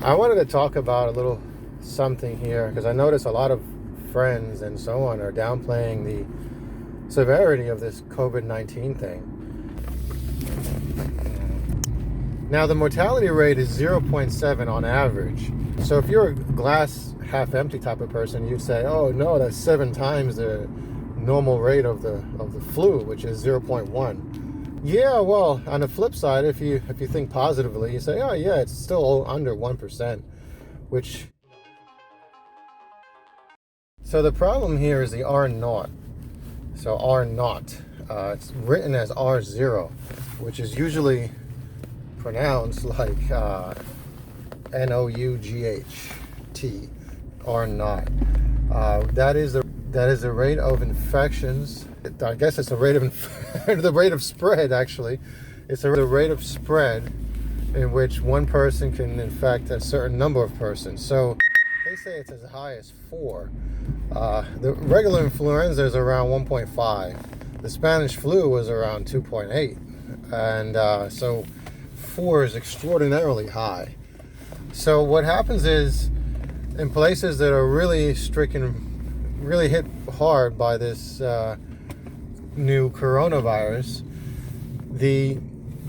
I wanted to talk about a little something here because I notice a lot of friends and so on are downplaying the severity of this COVID-19 thing. Now, the mortality rate is 0.7 on average. So if you're a glass half empty type of person, you'd say, oh no, that's 7 times the normal rate of the flu, which is 0.1. Yeah, well, on the flip side, if you think positively, you say, oh yeah, it's still under 1%, which... So the problem here is the R naught. So R naught, it's written as R0, which is usually pronounced like N-O-U-G-H-T, R naught. That is the rate of infections. I guess it's the rate of the rate of spread. Actually, it's the rate of spread in which one person can infect a certain number of persons. So they say it's as high as 4. The regular influenza is around 1.5. The Spanish flu was around 2.8, and so 4 is extraordinarily high. So what happens is, in places that are really stricken, really hit hard by this new coronavirus, the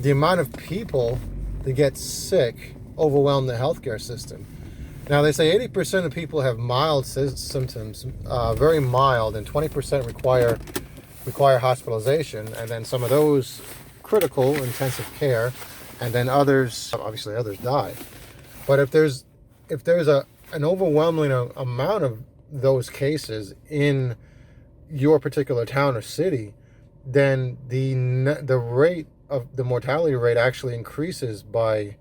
amount of people that get sick overwhelm the healthcare system. Now, they say 80% of people have mild symptoms, very mild, and 20% require hospitalization, and then some of those critical intensive care, and then others die. But if there's an overwhelming amount of those cases in your particular town or city, then the rate of the mortality rate actually increases by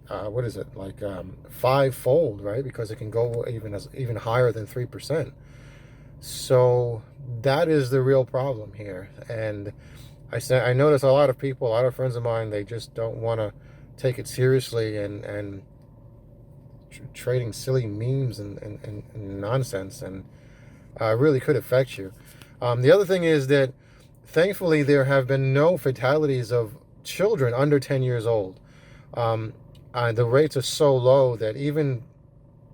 like 5-fold, right? Because it can go even higher than 3%. So that is the real problem here. And I notice a lot of friends of mine, they just don't want to take it seriously and trading silly memes and nonsense, and really could affect you. The other thing is that thankfully there have been no fatalities of children under 10 years old. The rates are so low that even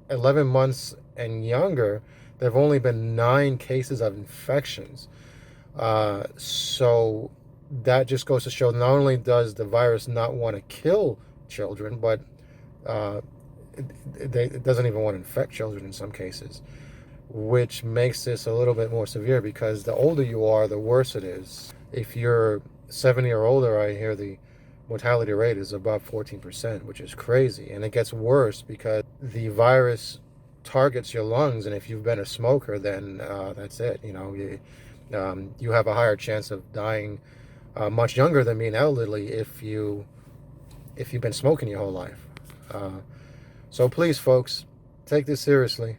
11 months and younger, there have only been 9 cases of infections. So that just goes to show not only does the virus not want to kill children, but it doesn't even want to infect children in some cases, which makes this a little bit more severe because the older you are, the worse it is. If you're 70 or older, I hear the mortality rate is above 14%, which is crazy. And it gets worse because the virus targets your lungs, and if you've been a smoker, then that's it. You have a higher chance of dying much younger than being elderly if you've been smoking your whole life. So please, folks, take this seriously.